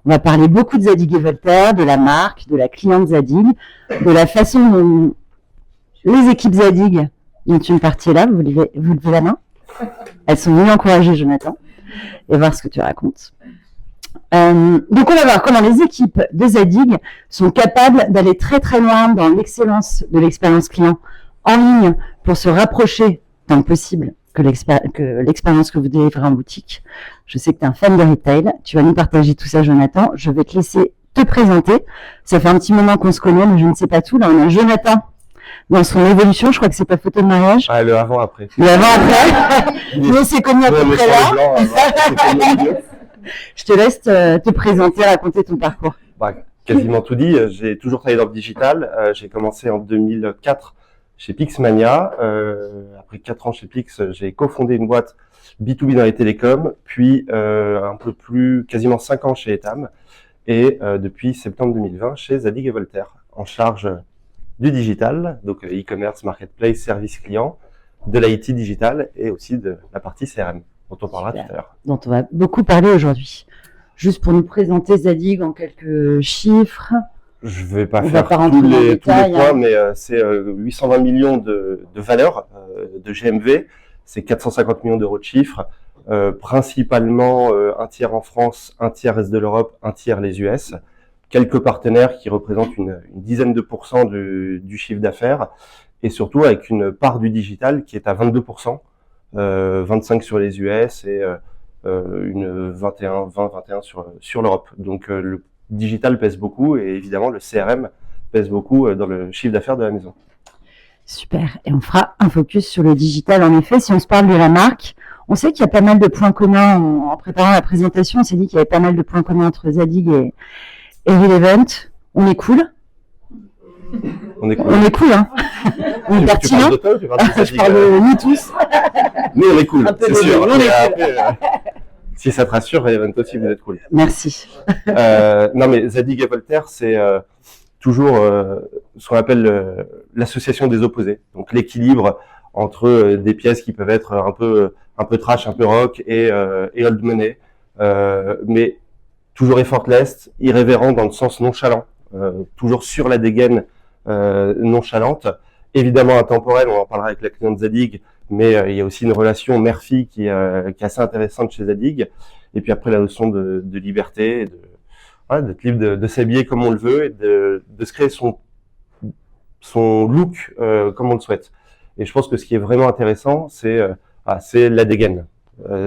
On va parler beaucoup de Zadig et Voltaire, de la marque, de la cliente Zadig, de la façon dont les équipes Zadig, dont une partie est là, vous levez la main. Elles sont venus encourager Jonathan et voir ce que tu racontes. Donc on va voir comment les équipes de Zadig sont capables d'aller très très loin dans l'excellence de l'expérience client en ligne pour se rapprocher tant que possible que l'expérience que vous délivrez en boutique. Je sais que tu es un fan de retail, tu vas nous partager tout ça Jonathan, je vais te laisser te présenter. Ça fait un petit moment qu'on se connaît mais je ne sais pas tout. Là on a Jonathan dans son évolution, je crois que c'est ta photo de mariage. Ah, le avant-après. Le avant-après. Nous, c'est connu à peu près là. Je te laisse te présenter, raconter ton parcours. Bah, quasiment tout dit. J'ai toujours travaillé dans le digital. J'ai commencé en 2004 chez Pixmania. Après 4 ans chez Pix, j'ai cofondé une boîte B2B dans les télécoms. Puis un peu plus, quasiment 5 ans chez Etam. Et depuis septembre 2020 chez Zadig et Voltaire, en charge du digital, donc e-commerce, marketplace, service client, de l'IT digital et aussi de la partie CRM, dont on parlera tout à l'heure. Dont on va beaucoup parler aujourd'hui. Juste pour nous présenter Zadig en quelques chiffres. Je ne vais pas faire tous les points, mais c'est 820 millions de valeur de GMV, c'est 450 millions d'euros de chiffre, principalement un tiers en France, un tiers reste de l'Europe, un tiers les US. Quelques partenaires qui représentent une dizaine de pourcents du chiffre d'affaires et surtout avec une part du digital qui est à 22%, 25 sur les US et une 21 sur l'Europe. Donc le digital pèse beaucoup et évidemment le CRM pèse beaucoup dans le chiffre d'affaires de la maison. Super. Et on fera un focus sur le digital. En effet, si on se parle de la marque, on sait qu'il y a pas mal de points communs. En préparant la présentation, on s'est dit qu'il y avait pas mal de points communs entre Zadig et Relevant. On est cool. On est cool. On est cool, hein. On est pertinent. Je parle de nous tous. Nous, on est cool, c'est sûr. On est cool. Si ça te rassure, Relevant aussi, vous êtes cool. Merci. Non, mais Zadig et Voltaire, c'est toujours ce qu'on appelle l'association des opposés. Donc l'équilibre entre des pièces qui peuvent être un peu trash, un peu rock et old money, mais toujours effortless, irrévérent dans le sens nonchalant, toujours sur la dégaine nonchalante, évidemment intemporelle, on en parlera avec la cliente Zadig, mais il y a aussi une relation mère-fille qui est assez intéressante chez Zadig, et puis après la notion de liberté, d'être libre de s'habiller comme on le veut, et de se créer son look comme on le souhaite. Et je pense que ce qui est vraiment intéressant, c'est la dégaine.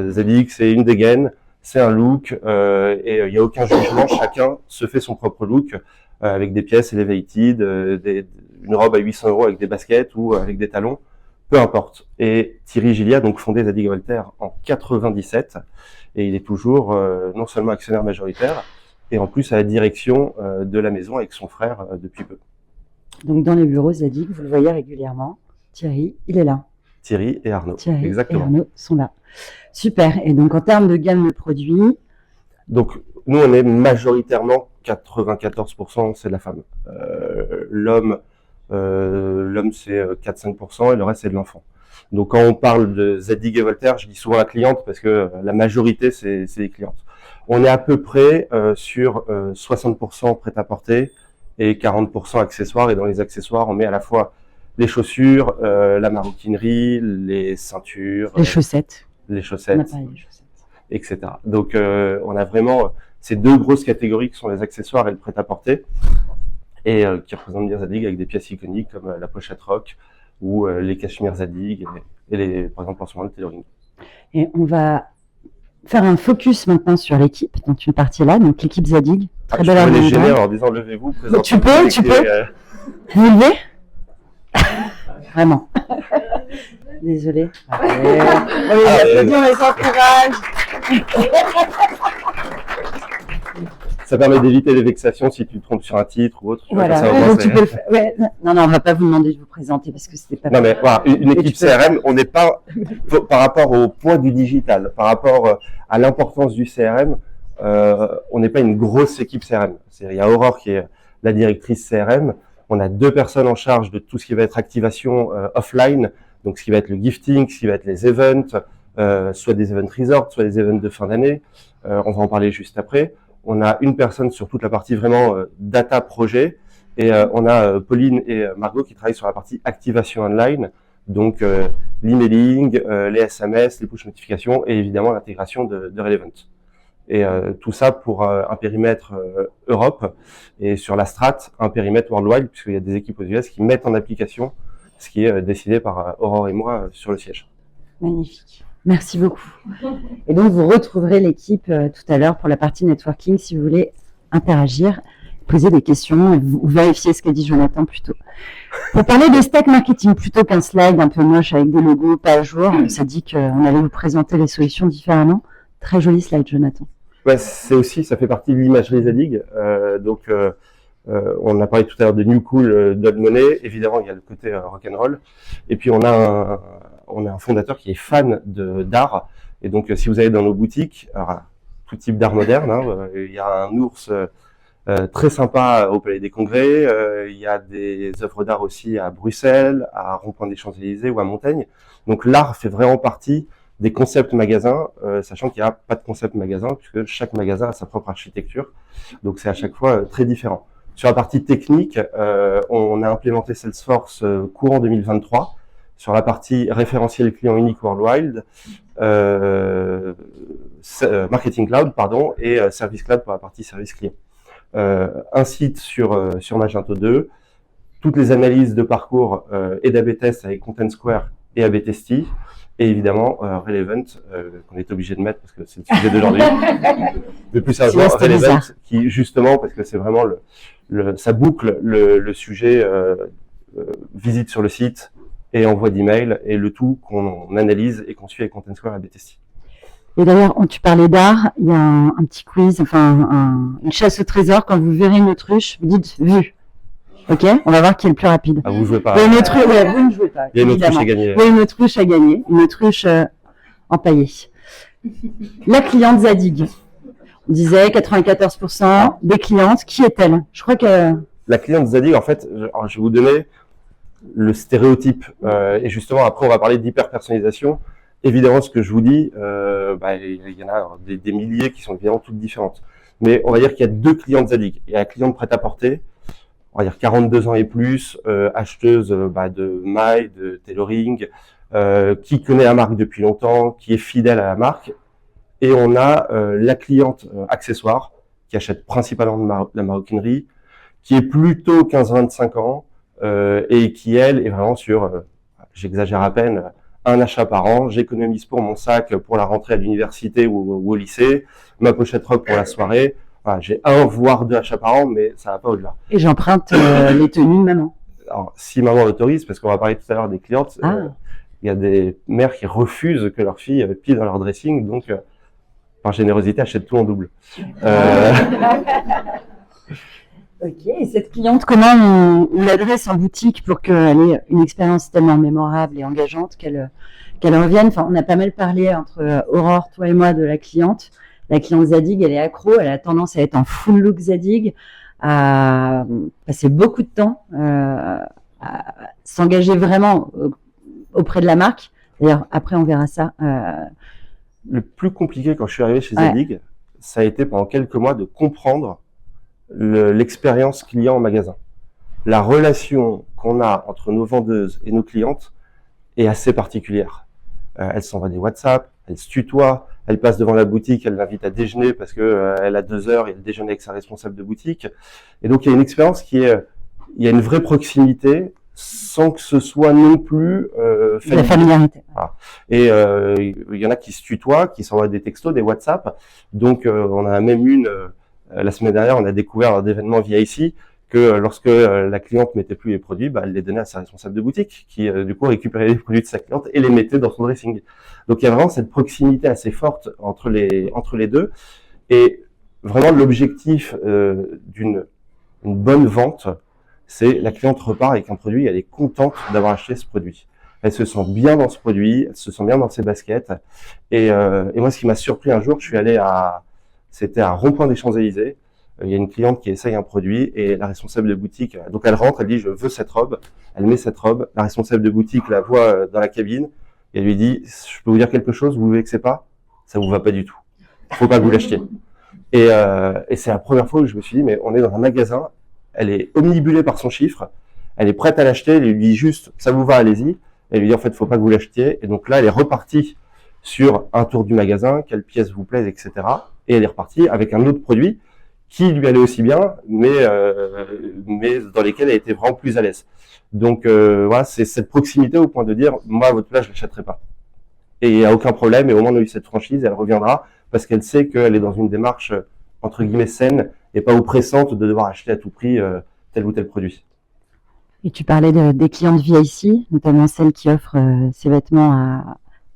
Zadig, c'est une dégaine, c'est un look, et il n'y a aucun jugement, chacun se fait son propre look, avec des pièces elevated, une robe à 800 € avec des baskets ou avec des talons, peu importe. Et Thierry Gilliat a donc fondé Zadig & Voltaire en 97, et il est toujours non seulement actionnaire majoritaire, et en plus à la direction de la maison avec son frère depuis peu. Donc dans les bureaux Zadig, vous le voyez régulièrement, Thierry, il est là. Thierry et Arnaud, Thierry exactement. Et Arnaud sont là. Super. Et donc en termes de gamme de produits, donc nous on est majoritairement 94%, c'est la femme. L'homme c'est 4-5% et le reste c'est de l'enfant. Donc quand on parle de Zadig et Voltaire, je dis souvent la cliente parce que la majorité c'est les clientes. On est à peu près sur 60% prêt-à-porter et 40% accessoires, et dans les accessoires on met à la fois les chaussures, la maroquinerie, les ceintures, les chaussettes, etc. Donc on a vraiment ces deux grosses catégories qui sont les accessoires et le prêt-à-porter, et qui représentent bien Zadig avec des pièces iconiques comme la pochette rock ou les cachemires Zadig et les, par exemple, en ce moment, le tailoring. Et on va faire un focus maintenant sur l'équipe dont une partie est là, donc l'équipe Zadig. Très belle organisation. Je peux les gêner en disant levez-vous. Tu peux. Vous levez. Vraiment. Désolée. On les encourage. Ça permet d'éviter les vexations si tu te trompes sur un titre ou autre. Voilà. Tu peux le faire. Ouais. Non, on va pas vous demander de vous présenter parce que c'était pas. Non, mais voilà, une équipe CRM, on n'est pas par rapport au poids du digital, par rapport à l'importance du CRM, on n'est pas une grosse équipe CRM. Il y a Aurore qui est la directrice CRM. On a 2 personnes en charge de tout ce qui va être activation offline, donc ce qui va être le gifting, ce qui va être les events, soit des events resort, soit des events de fin d'année. On va en parler juste après. on a une personne sur toute la partie vraiment data projet, et on a Pauline et Margot qui travaillent sur la partie activation online, donc l'emailing, les SMS, les push notifications et évidemment l'intégration de Relevant. Et tout ça pour un périmètre Europe, et sur la strat, un périmètre worldwide, puisqu'il y a des équipes aux US qui mettent en application ce qui est décidé par Aurore et moi sur le siège. Magnifique. Merci beaucoup. Et donc, vous retrouverez l'équipe tout à l'heure pour la partie networking si vous voulez interagir, poser des questions ou vérifier ce qu'a dit Jonathan plus tôt. Pour parler de stack marketing, plutôt qu'un slide un peu moche avec des logos pas à jour, on s'est dit qu'on allait vous présenter les solutions différemment. Très joli slide, Jonathan. Ouais, c'est aussi, ça fait partie de l'imagerie Zadig. On a parlé tout à l'heure de New Cool, d'Old Money. Évidemment, il y a le côté rock'n'roll. Et puis, on a un fondateur qui est fan d'art. Et donc, si vous allez dans nos boutiques, alors, tout type d'art moderne, il y a un ours très sympa au Palais des Congrès. Il y a des œuvres d'art aussi à Bruxelles, à Rond-Point des Champs-Élysées ou à Montaigne. Donc, l'art fait vraiment partie des concepts magasins, sachant qu'il n'y a pas de concept magasin, puisque chaque magasin a sa propre architecture. Donc, c'est à chaque fois très différent. Sur la partie technique, on a implémenté Salesforce courant 2023. Sur la partie référentiel client unique worldwide, Marketing Cloud, pardon, et Service Cloud pour la partie service client. Un site sur Magento 2, toutes les analyses de parcours et d'AB test avec Content Square et AB Testy, et évidemment Relevant, qu'on est obligé de mettre parce que c'est le sujet d'aujourd'hui. Mais plus sérieusement, Relevant, qui justement, parce que c'est vraiment ça boucle le sujet visite sur le site et envoi d'email, et le tout qu'on analyse et qu'on suit avec Content Square et AB Testy. Et d'ailleurs, tu parlais d'art, il y a un petit quiz, enfin une chasse au trésor. Quand vous verrez une autruche, vous dites « vu ». Ok, on va voir qui est le plus rapide. Ah, vous jouez pas. Vous ne jouez pas. Il y a une autruche à gagner. Il y a une autruche à gagner, une autruche empaillée. La cliente Zadig. On disait 94% des clientes. Qui est-elle? Je crois que... La cliente Zadig, en fait, je vais vous donner le stéréotype. Et justement, après, on va parler d'hyper-personnalisation. Évidemment, ce que je vous dis, il y en a des milliers qui sont évidemment toutes différentes. Mais on va dire qu'il y a deux clientes Zadig. Il y a la cliente prêt-à-porter, on va dire 42 ans et plus, acheteuse de mailles, de tailoring, qui connaît la marque depuis longtemps, qui est fidèle à la marque. Et on a la cliente accessoire, qui achète principalement de la maroquinerie, qui est plutôt 15-25 ans, et qui, elle, est vraiment sur, j'exagère à peine, un achat par an, j'économise pour mon sac pour la rentrée à l'université ou au lycée, ma pochette robe pour la soirée. Voilà, j'ai un voire deux achats par an, mais ça va pas au-delà. Et j'emprunte les tenues de maman. Alors, si maman l'autorise, parce qu'on va parler tout à l'heure des clientes, il y a des mères qui refusent que leur fille pille dans leur dressing, donc par générosité, achètent tout en double. Ok, et cette cliente, comment on l'adresse en boutique pour qu'elle ait une expérience tellement mémorable et engageante qu'elle revienne? Enfin, on a pas mal parlé entre Aurore, toi et moi, de la cliente. La cliente Zadig, elle est accro, elle a tendance à être en full look Zadig, à passer beaucoup de temps, à s'engager vraiment auprès de la marque. D'ailleurs, après, on verra ça. Le plus compliqué quand je suis arrivé chez Zadig, ça a été pendant quelques mois de comprendre l'expérience client en magasin. La relation qu'on a entre nos vendeuses et nos clientes est assez particulière. Elles s'envoient des WhatsApp, elles se tutoient, elle passe devant la boutique, elle l'invite à déjeuner parce que elle a 2 heures et elle déjeune avec sa responsable de boutique. Et donc il y a une expérience il y a une vraie proximité sans que ce soit non plus la familiarité. Voilà. Et il y en a qui se tutoient, qui s'envoient des textos, des WhatsApp. Donc on a même la semaine dernière, on a découvert un événement via ici que lorsque la cliente mettait plus les produits, elle les donnait à sa responsable de boutique qui du coup récupérait les produits de sa cliente et les mettait dans son dressing. Donc il y a vraiment cette proximité assez forte entre les deux, et vraiment l'objectif d'une bonne vente, c'est la cliente repart avec un produit, elle est contente d'avoir acheté ce produit. Elle se sent bien dans ce produit, elle se sent bien dans ses baskets. Et moi, ce qui m'a surpris un jour, je suis allé c'était à Rond-Point des Champs-Élysées. Il y a une cliente qui essaye un produit et la responsable de boutique, donc elle rentre, elle dit je veux cette robe, elle met cette robe, la responsable de boutique la voit dans la cabine et elle lui dit je peux vous dire quelque chose, vous ne vexez pas, ça vous va pas du tout, faut pas que vous l'achetiez. Et c'est la première fois où je me suis dit, mais on est dans un magasin, elle est omnibulée par son chiffre, elle est prête à l'acheter, elle lui dit juste, ça vous va, allez-y. Elle lui dit, en fait, faut pas que vous l'achetiez. Et donc là, elle est repartie sur un tour du magasin, quelle pièce vous plaise, etc. Et elle est repartie avec un autre produit qui lui allait aussi bien, mais dans lesquels elle était vraiment plus à l'aise. Donc voilà, c'est cette proximité au point de dire, moi, à votre place, je l'achèterai pas. Et il n'y a aucun problème, et au moment où on a eu cette franchise, elle reviendra, parce qu'elle sait qu'elle est dans une démarche, entre guillemets, saine, et pas oppressante de devoir acheter à tout prix tel ou tel produit. Et tu parlais des clientes VIC, notamment celle qui offre ses vêtements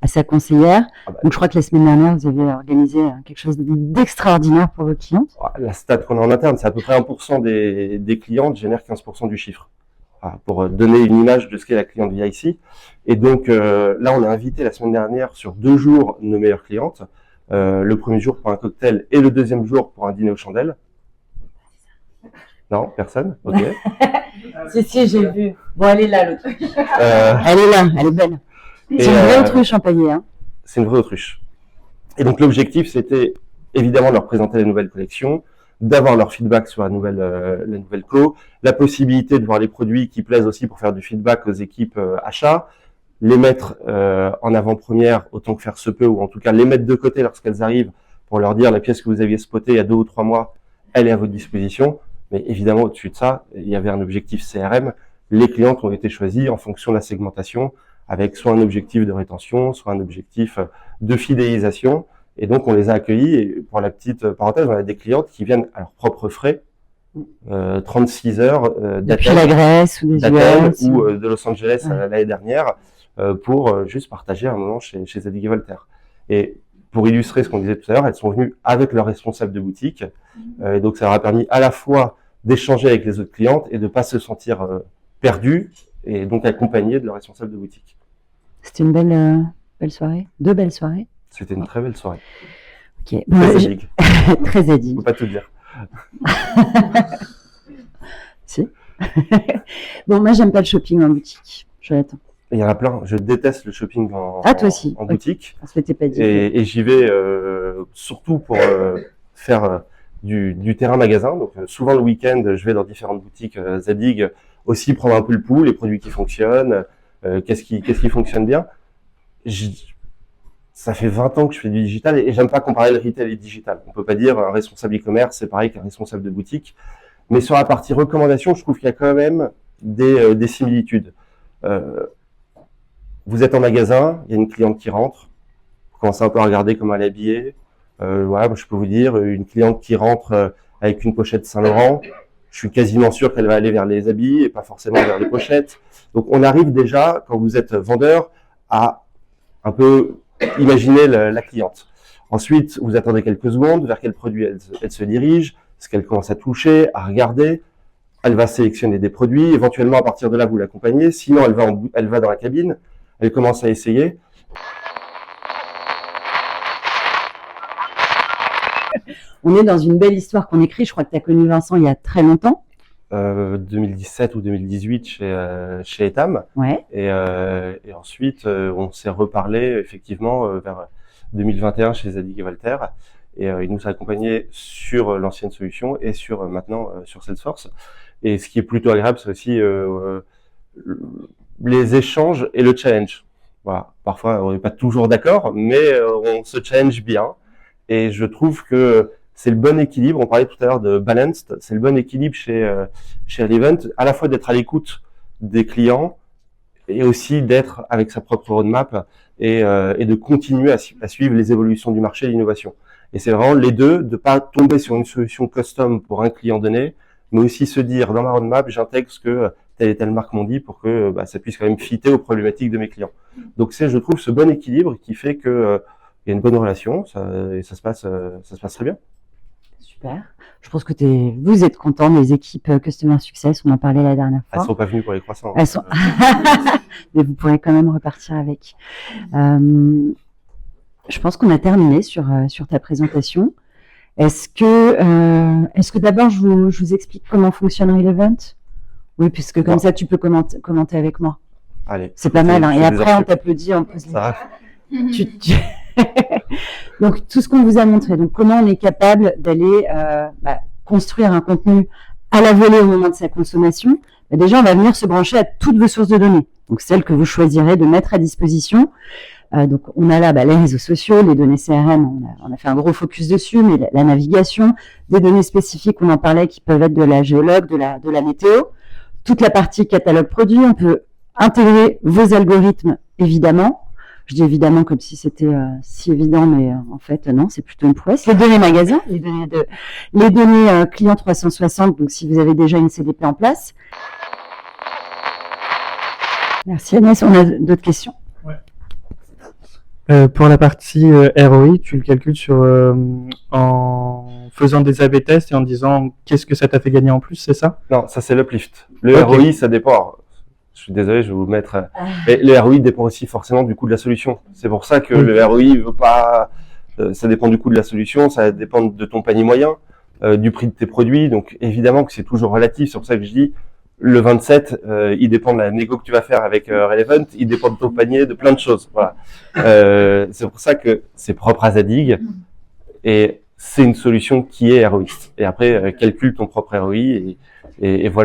à sa conseillère. Ah bah, Donc, je crois que la semaine dernière, vous avez organisé quelque chose d'extraordinaire pour vos clientes. la stat qu'on a en interne, c'est à peu près 1% des clientes génèrent 15% du chiffre. Voilà, pour donner une image de ce qu'est la cliente VIC. Et donc là, on a invité la semaine dernière sur 2 jours nos meilleures clientes. Le premier jour pour un cocktail et le deuxième jour pour un dîner aux chandelles. Non, personne. Ok. Si, j'ai vu. Bon, elle est là, l'autre. Elle est là, elle est belle. C'est une vraie autruche empaillée. Hein. C'est une vraie autruche. Et donc l'objectif, c'était évidemment de leur présenter la nouvelle collection, d'avoir leur feedback sur la nouvelle co, la possibilité de voir les produits qui plaisent aussi pour faire du feedback aux équipes achats, les mettre en avant-première autant que faire se peut, ou en tout cas les mettre de côté lorsqu'elles arrivent pour leur dire la pièce que vous aviez spotée il y a 2 ou 3 mois, elle est à votre disposition. Mais évidemment, au-dessus de ça, il y avait un objectif CRM. Les clientes ont été choisies en fonction de la segmentation, avec soit un objectif de rétention, soit un objectif de fidélisation. Et donc, on les a accueillis. Et pour la petite parenthèse, on a des clientes qui viennent à leurs propres frais, 36 heures depuis la Grèce ou des US ou de Los Angeles l'année dernière, pour juste partager un moment chez Zadig & Voltaire. Et pour illustrer ce qu'on disait tout à l'heure, elles sont venues avec leur responsable de boutique. Et donc, ça leur a permis à la fois d'échanger avec les autres clientes et de pas se sentir perdues, et donc accompagnées de leur responsable de boutique. C'était une belle soirée. 2 belles soirées. C'était une très belle soirée. Ok. Bon, Très Zadig. Très Je Zadig. peux pas tout dire. Si. Bon, moi, j'aime pas le shopping en boutique. Jonathan. Il y en a plein. Je déteste le shopping Toi aussi. en boutique. On se l'était pas dit. Et j'y vais surtout pour faire du terrain magasin. Donc souvent le week-end, je vais dans différentes boutiques Zadig, aussi prendre un peu le pouls, les produits qui fonctionnent, qu'est-ce qui fonctionne bien. Ça fait 20 ans que je fais du digital et j'aime pas comparer le retail et le digital. On peut pas dire un responsable e-commerce, c'est pareil qu'un responsable de boutique. Mais sur la partie recommandation, je trouve qu'il y a quand même des similitudes. Vous êtes en magasin, il y a une cliente qui rentre, vous commencez un peu à regarder comment elle est habillée. Voilà, moi, je peux vous dire, une cliente qui rentre avec une pochette Saint-Laurent, je suis quasiment sûr qu'elle va aller vers les habits et pas forcément vers les pochettes. Donc, on arrive déjà, quand vous êtes vendeur, à un peu imaginer la cliente. Ensuite, vous attendez quelques secondes, vers quel produit elle se dirige, ce qu'elle commence à toucher, à regarder. Elle va sélectionner des produits, éventuellement à partir de là, vous l'accompagnez. Sinon, elle va dans la cabine, elle commence à essayer. On est dans une belle histoire qu'on écrit. Je crois que tu as connu Vincent il y a très longtemps. 2017 ou 2018 chez Etam. Ouais. Et ensuite, on s'est reparlé effectivement vers 2021 chez Zadig & Voltaire. Et il nous a accompagnés sur l'ancienne solution et maintenant sur Salesforce. Et ce qui est plutôt agréable, c'est aussi les échanges et le challenge. Voilà. Parfois, on n'est pas toujours d'accord, mais on se challenge bien. Et je trouve que c'est le bon équilibre. On parlait tout à l'heure de balanced. C'est le bon équilibre chez Relevant, à la fois d'être à l'écoute des clients et aussi d'être avec sa propre roadmap et de continuer à suivre les évolutions du marché et l'innovation. Et c'est vraiment les deux, de pas tomber sur une solution custom pour un client donné, mais aussi se dire, dans ma roadmap, j'intègre ce que telle et telle marque m'ont dit pour que ça puisse quand même fitter aux problématiques de mes clients. Donc c'est, je trouve, ce bon équilibre qui fait que il y a une bonne relation, et ça se passe très bien. Super. Je pense que vous êtes contents des équipes Customer Success, on en parlait la dernière fois. Elles sont pas venues pour les croissants. Elles sont... Mais vous pourrez quand même repartir avec. Je pense qu'on a terminé sur ta présentation. Est-ce que d'abord je vous explique comment fonctionne Relevant? Oui, puisque comme ça tu peux commenter avec moi. Allez. C'est pas mal, hein. Et après on t'applaudit, on pose Ça va. Donc, tout ce qu'on vous a montré. Donc, comment on est capable d'aller construire un contenu à la volée au moment de sa consommation. Déjà, on va venir se brancher à toutes vos sources de données. Donc, celles que vous choisirez de mettre à disposition. Donc, on a là les réseaux sociaux, les données CRM, on a fait un gros focus dessus, mais la navigation, des données spécifiques, on en parlait, qui peuvent être de la géologue, de la météo. Toute la partie catalogue produit, on peut intégrer vos algorithmes, évidemment. Je dis évidemment comme si c'était si évident, mais en fait, non, c'est plutôt une prouesse. Les données magasins, les données client 360, donc si vous avez déjà une CDP en place. Merci Agnès, on a d'autres questions? Pour la partie ROI, tu le calcules en faisant des A/B tests et en disant qu'est-ce que ça t'a fait gagner en plus, c'est ça? Non, ça c'est l'uplift. Le ROI, ça dépend. Alors, je suis désolé, je vais vous mettre. Mais le ROI dépend aussi forcément du coût de la solution. C'est pour ça que le ROI veut pas. Ça dépend du coût de la solution, ça dépend de ton panier moyen, du prix de tes produits. Donc évidemment que c'est toujours relatif. C'est pour ça que je dis le 27, il dépend de la négo que tu vas faire avec Relevant, il dépend de ton panier, de plein de choses. Voilà. C'est pour ça que c'est propre à Zadig et c'est une solution qui est ROIste. Et après, calcule ton propre ROI et vois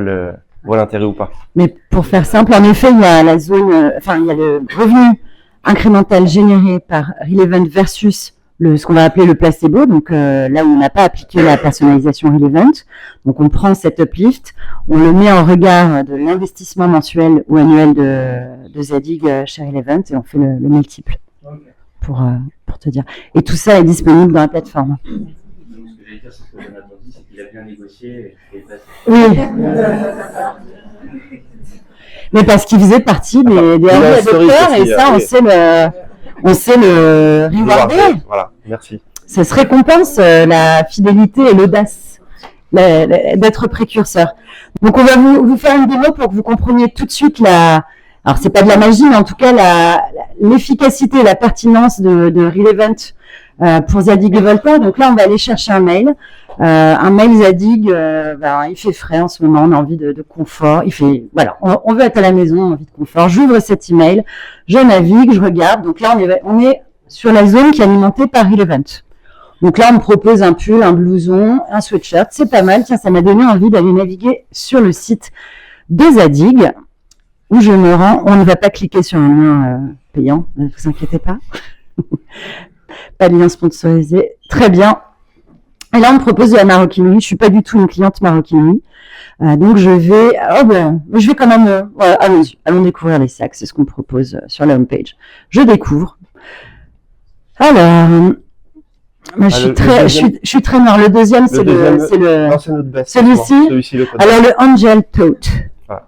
l'intérêt ou pas. Mais pour faire simple, en effet, il y a la zone, il y a le revenu incrémental généré par Relevant versus ce qu'on va appeler le placebo, donc là où on n'a pas appliqué la personnalisation Relevant. Donc on prend cet uplift, on le met en regard de l'investissement mensuel ou annuel de Zadig chez Relevant et on fait le multiple pour te dire. Et tout ça est disponible dans la plateforme. Donc, ce que j'allais dire, c'est ce que Jonathan dit, c'est qu'il a bien négocié et passé. Oui. Mais parce qu'il faisait partie des early adopteurs et ça, on sait le rewarder. Voilà, merci. Ça se récompense la fidélité et l'audace d'être précurseur. Donc on va vous faire une démo pour que vous compreniez tout de suite alors c'est pas de la magie, mais en tout cas l'efficacité, la pertinence de Relevant pour Zadig et Voltaire. Donc là on va aller chercher un mail Zadig, il fait frais en ce moment, on a envie de confort, on veut être à la maison, on a envie de confort. J'ouvre cet email, je navigue, je regarde. Donc là on est sur la zone qui est alimentée par Relevant. Donc là on me propose un pull, un blouson, un sweatshirt, c'est pas mal. Tiens, ça m'a donné envie d'aller naviguer sur le site de Zadig où je me rends. On ne va pas cliquer sur un lien payant, ne vous inquiétez pas. Pas de lien sponsorisé. Très bien. Et là, on me propose de la maroquinerie. Je suis pas du tout une cliente maroquinerie. Donc, je vais quand même, allons découvrir les sacs. C'est ce qu'on me propose sur la homepage. Je découvre. Alors, je suis très noire. Le deuxième, c'est notre best. Celui-ci. Alors, le Angel Tote. Ah.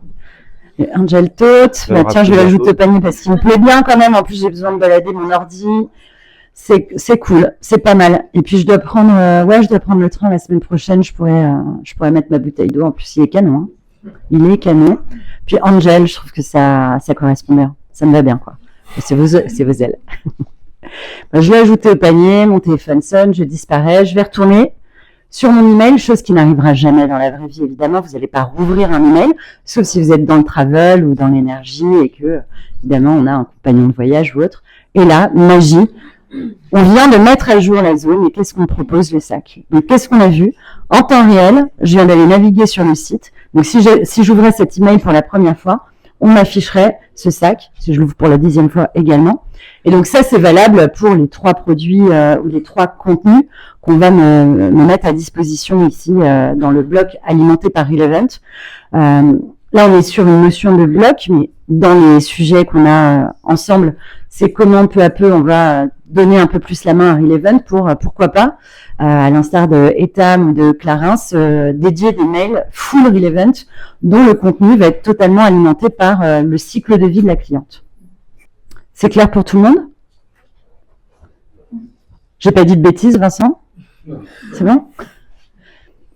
Le Angel Tote. Tiens, je vais l'ajouter au panier parce qu'il me plaît bien quand même. En plus, j'ai besoin de balader mon ordi. C'est cool, c'est pas mal. Et puis je dois prendre le train la semaine prochaine. Je pourrais mettre ma bouteille d'eau. En plus, il est canon. Il est canon. Puis Angel, je trouve que ça correspond bien. Ça me va bien, quoi. C'est vos ailes. Je l'ai ajouté au panier. Mon téléphone sonne, je disparais. Je vais retourner sur mon email, chose qui n'arrivera jamais dans la vraie vie. Évidemment, vous n'allez pas rouvrir un email, sauf si vous êtes dans le travel ou dans l'énergie et que, évidemment, on a un compagnon de voyage ou autre. Et là, magie. On vient de mettre à jour la zone et qu'est-ce qu'on propose, le sac. Donc, qu'est-ce qu'on a vu? En temps réel, je viens d'aller naviguer sur le site. Donc, si j'ouvrais cet email pour la première fois, on m'afficherait ce sac, si je l'ouvre pour la 10e fois également. Et donc, ça, c'est valable pour les 3 produits ou les 3 contenus qu'on va me mettre à disposition ici dans le bloc alimenté par Relevant. Là, on est sur une notion de bloc, mais dans les sujets qu'on a ensemble, c'est comment peu à peu on va donner un peu plus la main à Relevant pour, pourquoi pas, à l'instar de Etam ou de Clarins, dédier des mails full Relevant dont le contenu va être totalement alimenté par le cycle de vie de la cliente. C'est clair pour tout le monde? J'ai pas dit de bêtises, Vincent? C'est bon?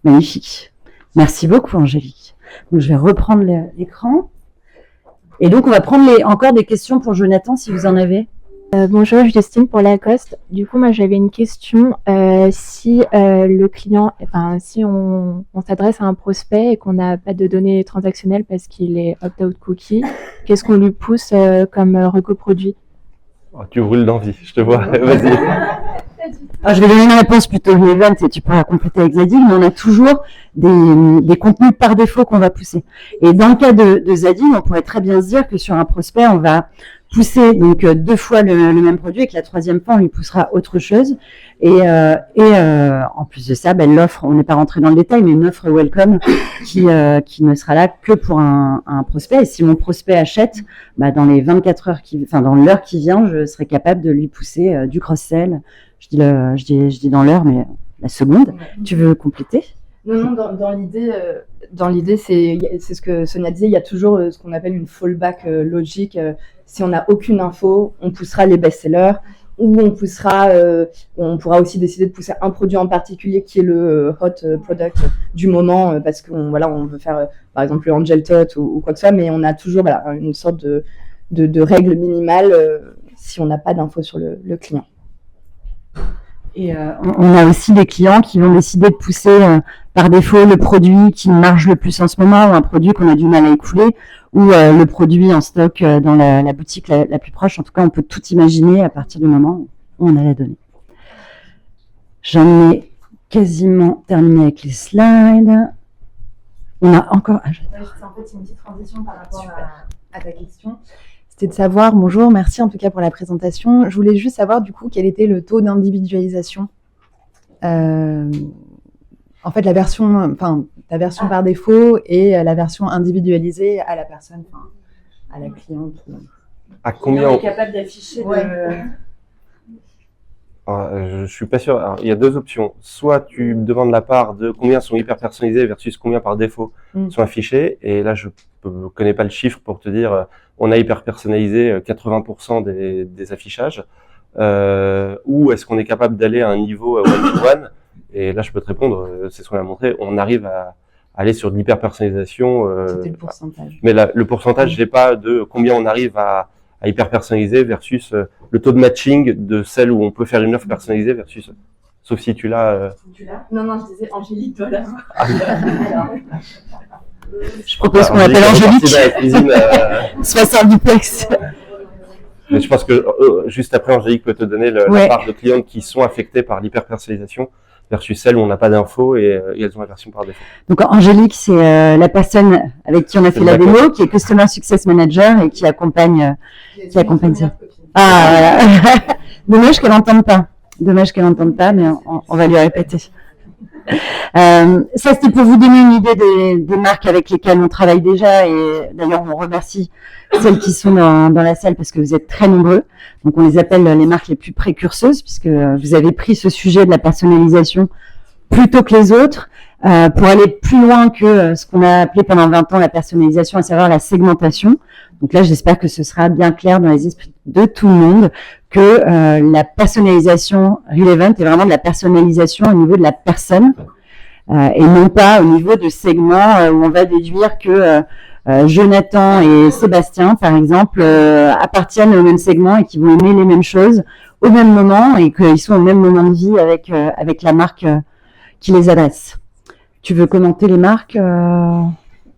Magnifique. Merci beaucoup, Angélique. Donc, je vais reprendre l'écran. Et donc, on va prendre encore des questions pour Jonathan, si vous en avez. Bonjour, Justine pour Lacoste. Du coup, moi, j'avais une question. Si le client, si on s'adresse à un prospect et qu'on n'a pas de données transactionnelles parce qu'il est opt-out cookie, qu'est-ce qu'on lui pousse comme recoproduit? Oh, tu brûles d'envie, je te vois. Vas-y. Je vais donner une réponse plutôt relevant et tu pourras compléter avec Zadig, mais on a toujours des contenus par défaut qu'on va pousser. Et dans le cas de Zadig, on pourrait très bien se dire que sur un prospect, on va pousser donc 2 fois le même produit et que la 3e fois, on lui poussera autre chose. Et en plus de ça, l'offre, on n'est pas rentré dans le détail, mais une offre welcome qui ne sera là que pour un prospect. Et si mon prospect achète, dans les 24 heures dans l'heure qui vient, je serai capable de lui pousser du cross-sell. Je dis dans l'heure, mais la seconde. Tu veux compléter? Non, dans l'idée, c'est ce que Sonia disait, il y a toujours ce qu'on appelle une fallback logique. Si on n'a aucune info, on poussera les best-sellers, ou on pourra aussi décider de pousser un produit en particulier qui est le hot product du moment, parce qu'on veut faire par exemple le Angel Tot ou quoi que ce soit, mais on a toujours une sorte de règle minimale si on n'a pas d'infos sur le client. Et on a aussi des clients qui vont décider de pousser par défaut le produit qui marche le plus en ce moment, ou un produit qu'on a du mal à écouler, ou le produit en stock dans la boutique la plus proche. En tout cas, on peut tout imaginer à partir du moment où on a la donnée. J'en ai quasiment terminé avec les slides. On a encore... En fait, c'est une petite transition par rapport à ta question. C'était de savoir, bonjour, merci en tout cas pour la présentation. Je voulais juste savoir du coup quel était le taux d'individualisation. En fait, la version par défaut et la version individualisée à la personne, à la cliente. À combien on est capable d'afficher Je suis pas sûr. Alors, il y a 2 options. Soit tu me demandes la part de combien sont hyper personnalisés versus combien par défaut sont affichés. Et là, je connais pas le chiffre pour te dire on a hyper personnalisé 80% des affichages. Ou est-ce qu'on est capable d'aller à un niveau one-to-one? Et là, je peux te répondre, c'est ce qu'on a montré. On arrive à aller sur de l'hyper personnalisation. C'était le pourcentage. Mais le pourcentage, j'ai pas de combien on arrive à hyper personnaliser versus le taux de matching de celle où on peut faire une offre personnalisée versus, sauf si tu l'as. Non, je disais Angélique, toi là. Je propose qu'on appelle Angélique. Dans la cuisine, 60 duplex. Mais je pense que juste après, Angélique peut te donner la part de clientes qui sont affectées par l'hyper personnalisation versus celles où on n'a pas d'infos et elles ont la version par défaut. Donc Angélique, c'est la personne avec qui on a fait la démo, qui est Customer Success Manager et qui accompagne ça. Ah voilà. Dommage qu'elle n'entende pas, mais on va lui répéter. Ça, c'était pour vous donner une idée des marques avec lesquelles on travaille déjà, et d'ailleurs on remercie celles qui sont dans la salle parce que vous êtes très nombreux. Donc on les appelle les marques les plus précurseuses, puisque vous avez pris ce sujet de la personnalisation plus tôt que les autres, pour aller plus loin que ce qu'on a appelé pendant 20 ans la personnalisation, à savoir la segmentation. Donc là, j'espère que ce sera bien clair dans les esprits de tout le monde que la personnalisation relevant est vraiment de la personnalisation au niveau de la personne, et non pas au niveau de segments où on va déduire que Jonathan et Sébastien, par exemple, appartiennent au même segment et qu'ils vont aimer les mêmes choses au même moment et qu'ils sont au même moment de vie avec la marque qui les adresse. Tu veux commenter les marques,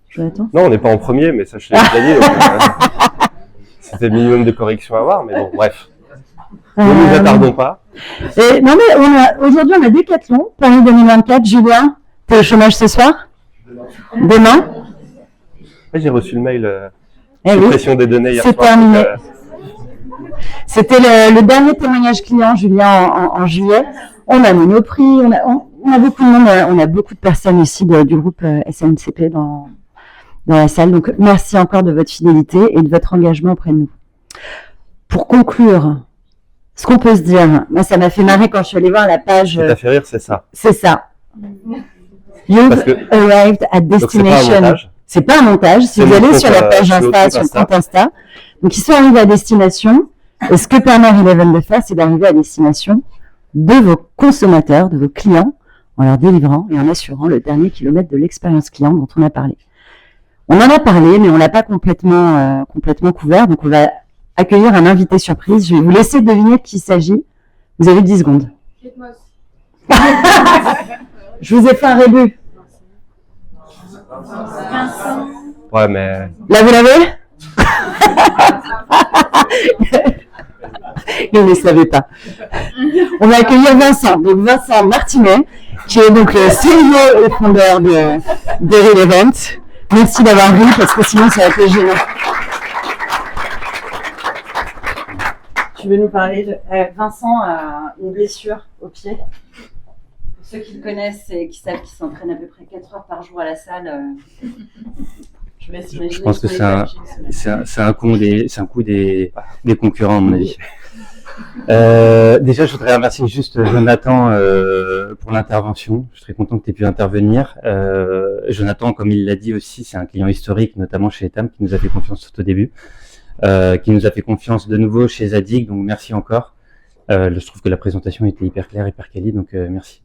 Jonathan? Non, on n'est pas en premier, mais ça je l'ai déjà dit. C'était le minimum de correction à avoir, mais bon, bref. Ne nous attardons pas. Non, mais aujourd'hui, on a Decathlon, Paris 2024. Julien, t'es au chômage ce soir? Demain? Ouais, j'ai reçu le mail suppression des données hier soir. C'est terminé. C'était le dernier témoignage client, Julien, en juillet. On a Monoprix, on a beaucoup de monde, on a beaucoup de personnes ici du groupe SNCP dans la salle. Donc, merci encore de votre fidélité et de votre engagement auprès de nous. Pour conclure, ce qu'on peut se dire, moi, ça m'a fait marrer quand je suis allée voir la page. Ce qui t'a fait rire, c'est ça. C'est ça. You've arrived at destination. C'est pas un montage. Si vous allez sur la page Insta, sur le compte Insta, donc ils sont arrivés à destination. Et ce que permet Eleven de faire, c'est d'arriver à destination de vos consommateurs, de vos clients, en leur délivrant et en assurant le dernier kilomètre de l'expérience client dont on a parlé. On en a parlé, mais on l'a pas complètement couvert. Donc on va accueillir un invité surprise. Je vais vous laisser deviner de qui il s'agit. Vous avez 10 secondes. Je vous ai fait un rébut. Ouais, mais... Là, vous l'avez? Il ne savait pas. On va accueillir Vincent. Donc Vincent Martinet, qui est donc le CEO et fondeur de Relevant. Merci d'avoir ri parce que sinon ça va être gênant. Tu veux nous parler de... Vincent a une blessure au pied. Pour ceux qui le connaissent et qui savent qu'il s'entraîne à peu près 4 heures par jour à la salle, je laisse imaginer. Je pense que c'est un coup des concurrents, à mon avis. Déjà, je voudrais remercier juste Jonathan pour l'intervention. Je suis très content que tu aies pu intervenir. Jonathan, comme il l'a dit aussi, c'est un client historique, notamment chez Etam, qui nous a fait confiance tout au début, qui nous a fait confiance de nouveau chez Zadig, donc merci encore. Je trouve que la présentation était hyper claire, hyper quali, donc merci.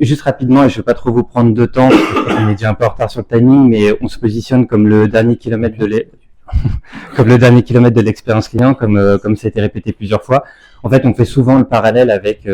Juste rapidement, et je ne vais pas trop vous prendre de temps, parce que je crois qu'on est déjà un peu en retard sur le timing, mais on se positionne comme le dernier kilomètre de l'expérience client, comme ça a été répété plusieurs fois. En fait, on fait souvent le parallèle avec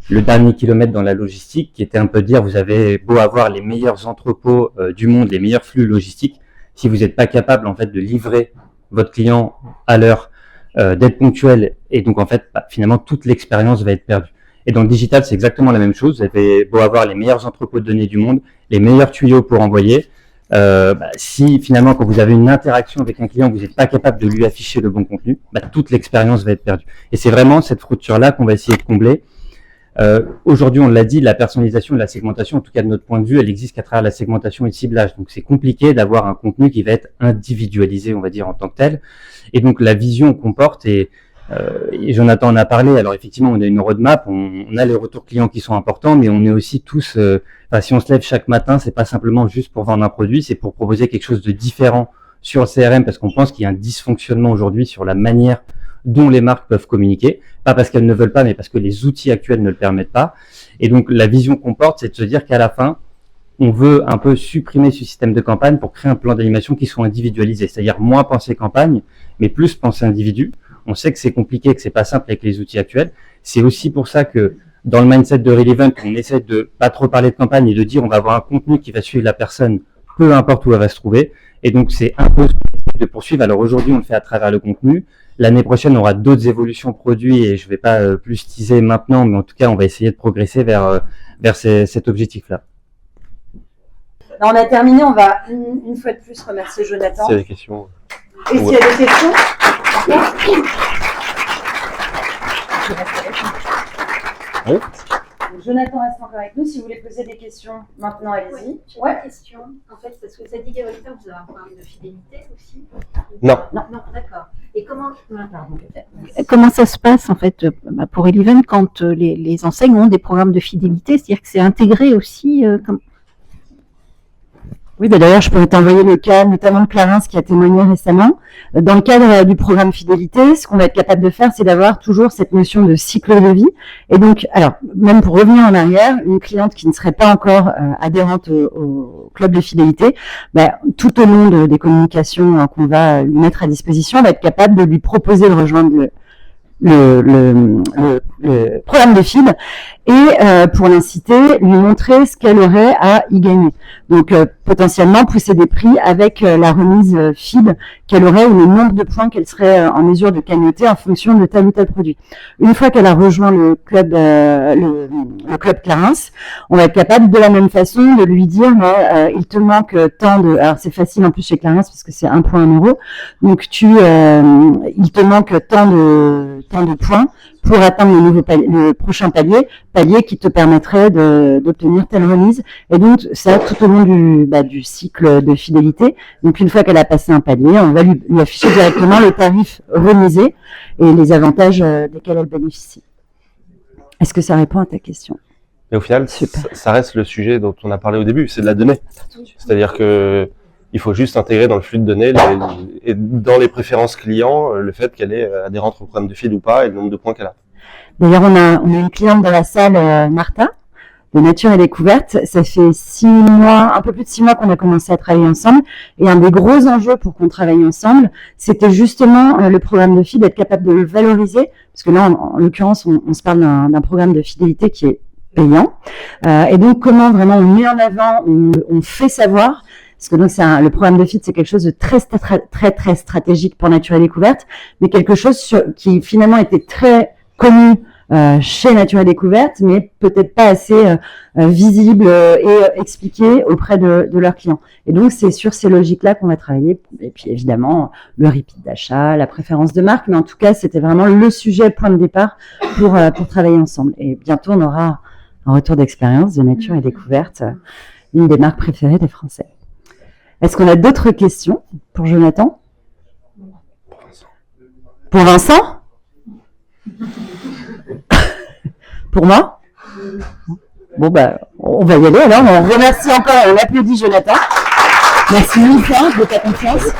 le dernier kilomètre dans la logistique, qui était un peu de dire, vous avez beau avoir les meilleurs entrepôts du monde, les meilleurs flux logistiques, si vous n'êtes pas capable en fait de livrer votre client à l'heure, d'être ponctuel, et donc en fait, finalement, toute l'expérience va être perdue. Et dans le digital, c'est exactement la même chose. Vous avez beau avoir les meilleurs entrepôts de données du monde, les meilleurs tuyaux pour envoyer. Si finalement, quand vous avez une interaction avec un client, vous n'êtes pas capable de lui afficher le bon contenu, toute l'expérience va être perdue. Et c'est vraiment cette fracture-là qu'on va essayer de combler. Aujourd'hui, on l'a dit, la personnalisation et la segmentation, en tout cas de notre point de vue, elle existe qu'à travers la segmentation et le ciblage. Donc c'est compliqué d'avoir un contenu qui va être individualisé, on va dire, en tant que tel. Et donc la vision qu'on porte, et Jonathan en a parlé, alors effectivement on a une roadmap, on a les retours clients qui sont importants, mais on est aussi tous, si on se lève chaque matin, c'est pas simplement juste pour vendre un produit, c'est pour proposer quelque chose de différent sur le CRM, parce qu'on pense qu'il y a un dysfonctionnement aujourd'hui sur la manière dont les marques peuvent communiquer, pas parce qu'elles ne veulent pas, mais parce que les outils actuels ne le permettent pas. Et donc la vision qu'on porte, c'est de se dire qu'à la fin, on veut un peu supprimer ce système de campagne pour créer un plan d'animation qui soit individualisé, c'est-à-dire moins penser campagne, mais plus penser individu. On sait que c'est compliqué, que c'est pas simple avec les outils actuels. C'est aussi pour ça que dans le mindset de Relevant, on essaie de pas trop parler de campagne et de dire on va avoir un contenu qui va suivre la personne, peu importe où elle va se trouver. Et donc c'est un peu ce qu'on essaie de poursuivre. Alors aujourd'hui, on le fait à travers le contenu. L'année prochaine, on aura d'autres évolutions produits et je vais pas plus teaser maintenant, mais en tout cas, on va essayer de progresser vers cet objectif-là. On a terminé, on va une fois de plus remercier Jonathan. S'il y a des questions. Et s'il y a des questions, Oui. Jonathan reste encore avec nous. Si vous voulez poser des questions maintenant, allez-y. J'ai une question. En fait, parce que Zadig et Voltaire, vous avez un programme de fidélité aussi? Non. Non, d'accord. Et comment... Pardon. Comment ça se passe en fait pour Relevant quand les enseignes ont des programmes de fidélité, c'est-à-dire que c'est intégré aussi comme... Oui, d'ailleurs, je pourrais t'envoyer le cas, notamment de Clarence qui a témoigné récemment. Dans le cadre du programme fidélité, ce qu'on va être capable de faire, c'est d'avoir toujours cette notion de cycle de vie. Et donc, alors, même pour revenir en arrière, une cliente qui ne serait pas encore adhérente au club de fidélité, tout au long des communications qu'on va lui mettre à disposition, on va être capable de lui proposer de rejoindre le programme de FID et pour l'inciter, lui montrer ce qu'elle aurait à y gagner. Donc potentiellement pousser des prix avec la remise FID qu'elle aurait ou le nombre de points qu'elle serait en mesure de cagnotter en fonction de tel ou tel produit. Une fois qu'elle a rejoint le club Clarence, on va être capable de la même façon de lui dire il te manque tant de... Alors c'est facile en plus chez Clarence parce que c'est 1 point 1 euro. Donc il te manque tant de points pour atteindre le prochain palier qui te permettrait d'obtenir telle remise. Et donc, ça, tout au long du cycle de fidélité. Donc, une fois qu'elle a passé un palier, on va lui afficher directement le tarif remisé et les avantages desquels elle bénéficie. Est-ce que ça répond à ta question? Mais au final, ça reste le sujet dont on a parlé au début, c'est de la donnée. C'est-à-dire que il faut juste intégrer dans le flux de données et dans les préférences clients le fait qu'elle est adhérente au programme de FID ou pas et le nombre de points qu'elle a. D'ailleurs, on a une cliente dans la salle, Martha, de Nature et Découverte. Ça fait 6 mois, un peu plus de 6 mois qu'on a commencé à travailler ensemble. Et un des gros enjeux pour qu'on travaille ensemble, c'était justement le programme de FID, d'être capable de le valoriser. Parce que là, en l'occurrence, on se parle d'un programme de fidélité qui est payant. Et donc, comment vraiment on met en avant, on fait savoir parce que donc le programme de FIT, c'est quelque chose de très stratégique pour Nature et Découverte, mais quelque chose qui finalement était très connu chez Nature et Découverte, mais peut-être pas assez visible et expliqué auprès de leurs clients. Et donc, c'est sur ces logiques-là qu'on va travailler. Et puis, évidemment, le repeat d'achat, la préférence de marque. Mais en tout cas, c'était vraiment le sujet, point de départ pour travailler ensemble. Et bientôt, on aura un retour d'expérience de Nature et Découverte, une des marques préférées des Français. Est-ce qu'on a d'autres questions pour Jonathan? Pour Vincent? Pour moi? Bon, bah, on va y aller alors. On remercie encore, on applaudit Jonathan. Merci Lisa de ta confiance.